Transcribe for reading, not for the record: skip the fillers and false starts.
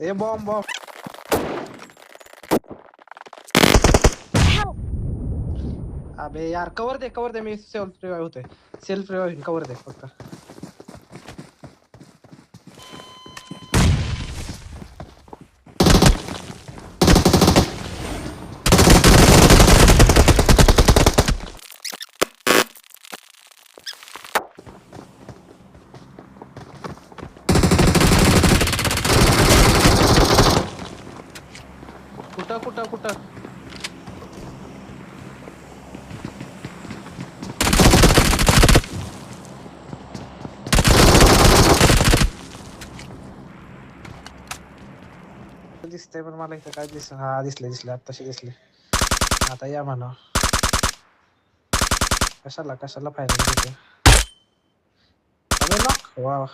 ए bomb bomb. अबे यार cover दे मी self revive होतोय. सेल्फ रिवाइव कवर दे फक्त. कुठं दिसतंय पण मला इथं काय हा दिसले आत्ताशी दिसले. आता या म्हणा. कशाला फायदा घेतो. अबे नॉक. वा